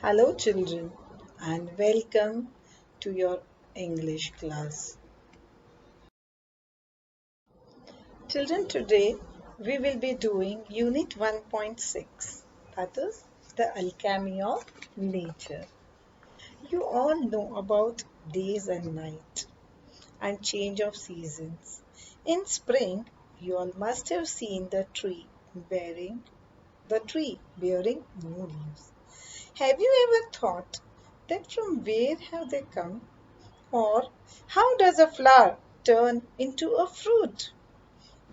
Hello, children, and welcome to your English class. Children, today we will be doing Unit 1.6, that is, the alchemy of nature. You all know about days and night and change of seasons. In spring, you all must have seen the tree bearing new leaves. Have you ever thought that from where have they come? Or how does a flower turn into a fruit?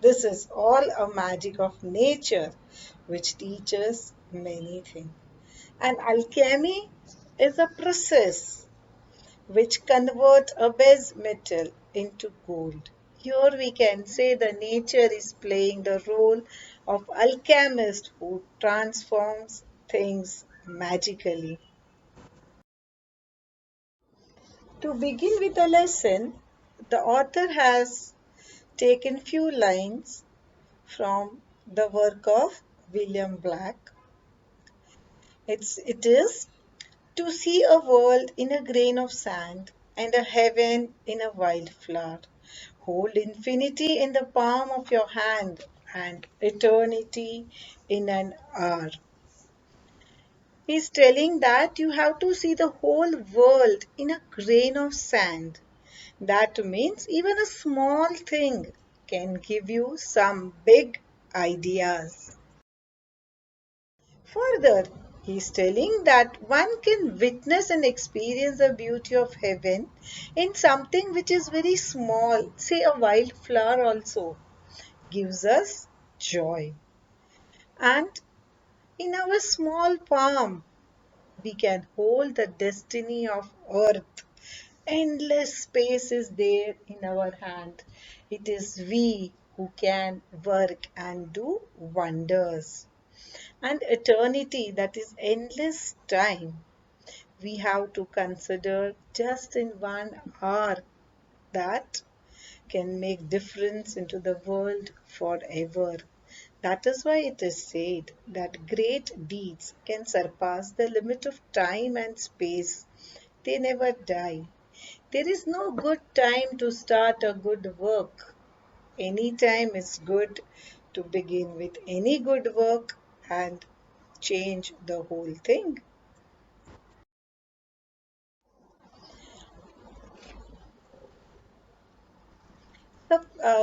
This is all a magic of nature which teaches many things. And alchemy is a process which converts a base metal into gold. Here we can say the nature is playing the role of alchemist who transforms things magically. To begin with the lesson, the author has taken few lines from the work of William Black. It is to see a world in a grain of sand and a heaven in a wild flower. Hold infinity in the palm of your hand and eternity in an hour. He's telling that you have to see the whole world in a grain of sand. That means even a small thing can give you some big ideas. Further, he is telling that one can witness and experience the beauty of heaven in something which is very small, say a wild flower also gives us joy. And in our small palm, we can hold the destiny of earth. Endless space is there in our hand. It is we who can work and do wonders. And eternity, that is endless time, we have to consider just in 1 hour that can make difference into the world forever. That is why it is said that great deeds can surpass the limit of time and space. They never die. There is no good time to start a good work. Any time is good to begin with any good work and change the whole thing.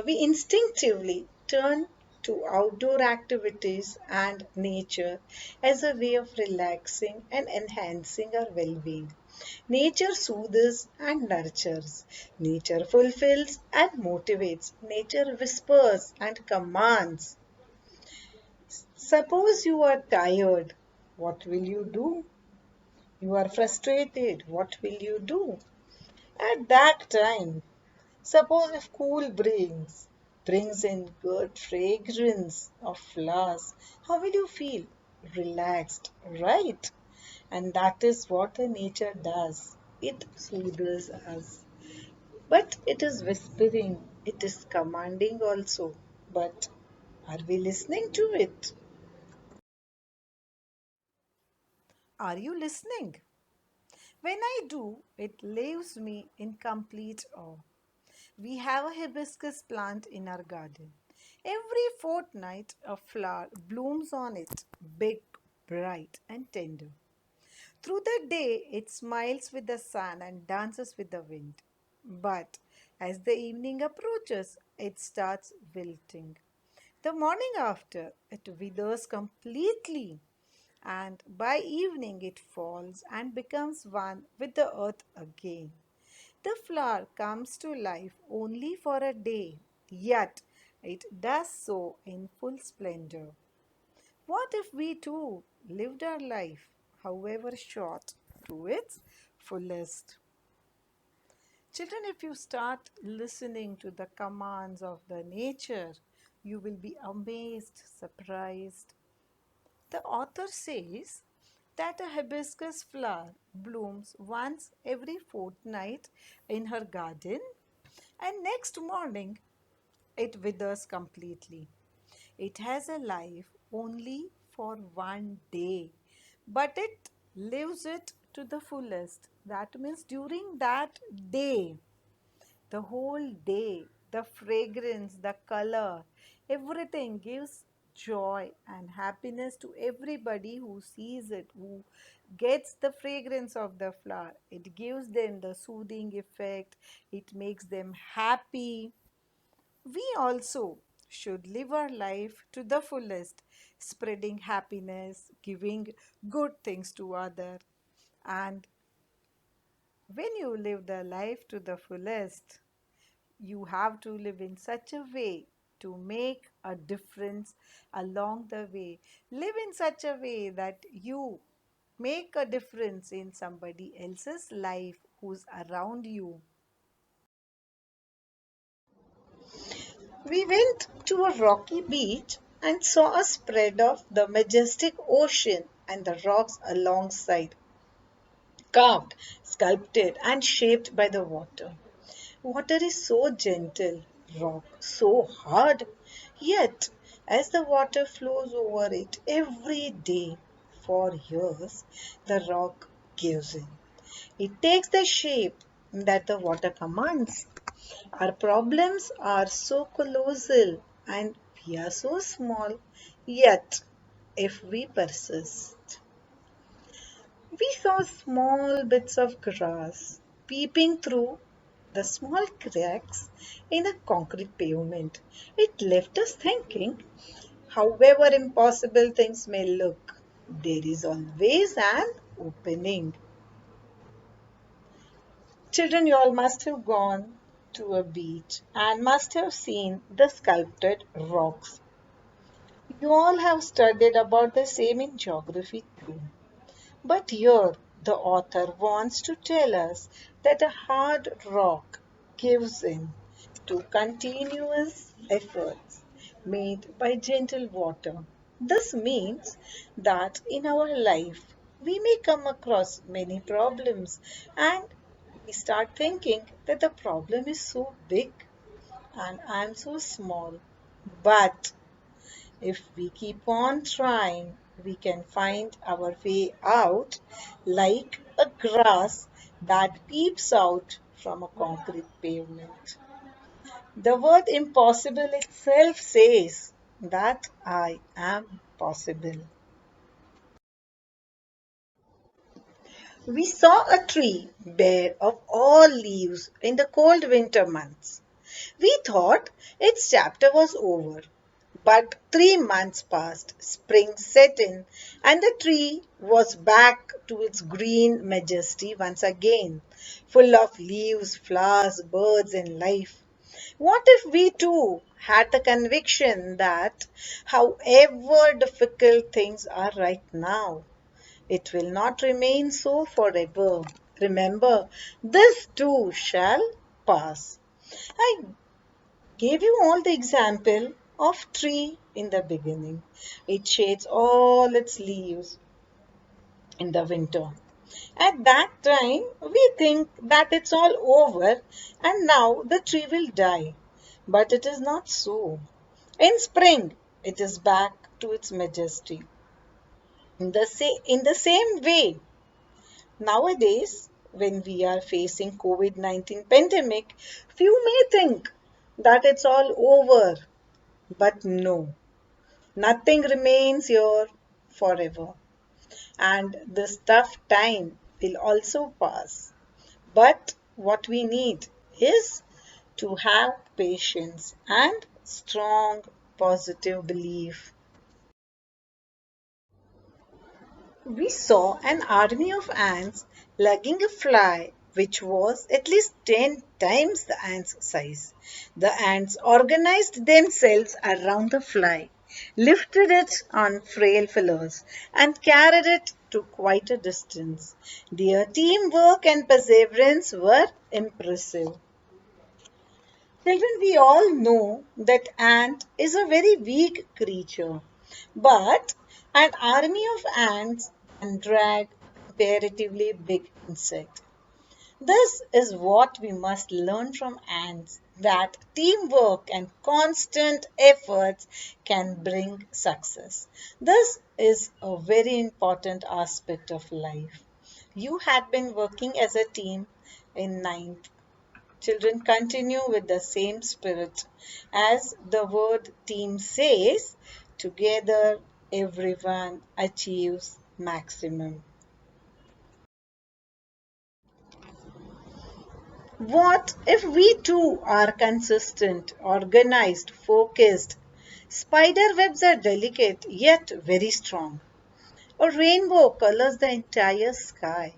We instinctively turn to outdoor activities and nature as a way of relaxing and enhancing our well being. Nature soothes and nurtures. Nature fulfills and motivates. Nature whispers and commands. Suppose you are tired, what will you do? You are frustrated, what will you do? At that time, suppose if cool brings in good fragrance of flowers, how will you feel? Relaxed, right? And that is what the nature does. It soothes us. But it is whispering, it is commanding also. But are we listening to it? Are you listening? When I do, it leaves me in complete awe. We have a hibiscus plant in our garden. Every fortnight, a flower blooms on it, big, bright, and tender. Through the day, it smiles with the sun and dances with the wind. But as the evening approaches, it starts wilting. The morning after, it withers completely, and by evening, it falls and becomes one with the earth again. The flower comes to life only for a day, yet it does so in full splendor. What if we too lived our life, however short, to its fullest? Children, if you start listening to the commands of the nature, you will be amazed, surprised. The author says that a hibiscus flower blooms once every fortnight in her garden, and next morning it withers completely. It has a life only for 1 day, but it lives it to the fullest. That means during that day, the whole day, the fragrance, the color, everything gives joy and happiness to everybody who sees it, who gets the fragrance of the flower. It gives them the soothing effect, it makes them happy. We also should live our life to the fullest, spreading happiness, giving good things to others. And when you live the life to the fullest, you have to live in such a way to make a difference along the way. Live in such a way that you make a difference in somebody else's life who's around you. We went to a rocky beach and saw a spread of the majestic ocean and the rocks alongside, carved, sculpted, and shaped by the water. Water is so gentle, rock so hard, yet as the water flows over it every day for years, the rock gives in. It takes the shape that the water commands. Our problems are so colossal and we are so small, yet if we persist. We saw small bits of grass peeping through the small cracks in the concrete pavement. It left us thinking, however impossible things may look, there is always an opening. Children, you all must have gone to a beach and must have seen the sculpted rocks. You all have studied about the same in geography too. But here the author wants to tell us that a hard rock gives in to continuous efforts made by gentle water. This means that in our life we may come across many problems and we start thinking that the problem is so big and I'm so small. But if we keep on trying, we can find our way out like a grass that peeps out from a concrete pavement. The word impossible itself says that I am possible. We saw a tree bare of all leaves in the cold winter months. We thought its chapter was over. But 3 months passed, spring set in, and the tree was back to its green majesty once again, full of leaves, flowers, birds, and life. What if we too had the conviction that, however difficult things are right now, it will not remain so forever? Remember, this too shall pass. I gave you all the example of tree in the beginning. It shades all its leaves in the winter. At that time, we think that it's all over and now the tree will die. But it is not so. In spring, it is back to its majesty. In the same way, nowadays, when we are facing COVID-19 pandemic, few may think that it's all over. But no, nothing remains here forever. And this tough time will also pass. But what we need is to have patience and strong positive belief. We saw an army of ants lugging a fly which was at least 10 times the ant's size. The ants organized themselves around the fly, lifted it on frail feelers, and carried it to quite a distance. Their teamwork and perseverance were impressive. Children, we all know that ant is a very weak creature, but an army of ants can drag a comparatively big insect. This is what we must learn from ants. that teamwork and constant efforts can bring success. This is a very important aspect of life. You had been working as a team in ninth. Children continue with the same spirit. As the word team says, together everyone achieves maximum. What if we too are consistent, organized, focused? Spider webs are delicate yet very strong. A rainbow colors the entire sky.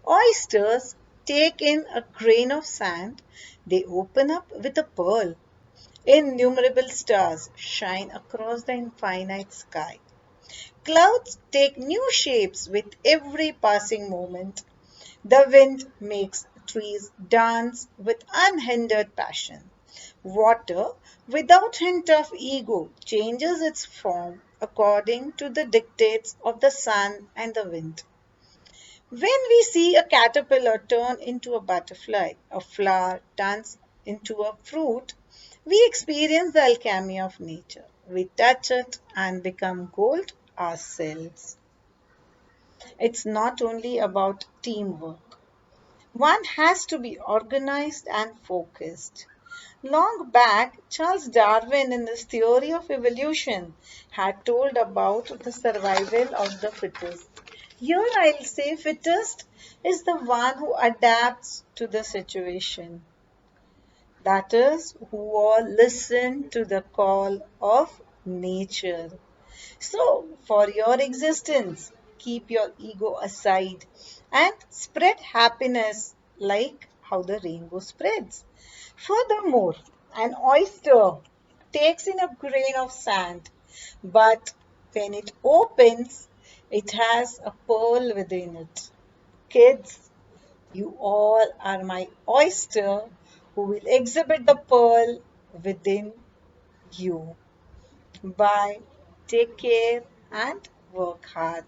Oysters take in a grain of sand, they open up with a pearl. Innumerable stars shine across the infinite sky. Clouds take new shapes with every passing moment. The wind makes trees dance with unhindered passion. Water, without hint of ego, changes its form according to the dictates of the sun and the wind. When we see a caterpillar turn into a butterfly, a flower turns into a fruit, we experience the alchemy of nature. We touch it and become gold ourselves. It's not only about teamwork. One has to be organized and focused. Long back, Charles Darwin, in his theory of evolution, had told about the survival of the fittest. Here I'll say fittest is the one who adapts to the situation. That is, who all listen to the call of nature. So, for your existence, keep your ego aside and spread happiness like how the rainbow spreads. Furthermore, an oyster takes in a grain of sand, but when it opens, it has a pearl within it. Kids, you all are my oyster who will exhibit the pearl within you. Bye. Take care and work hard.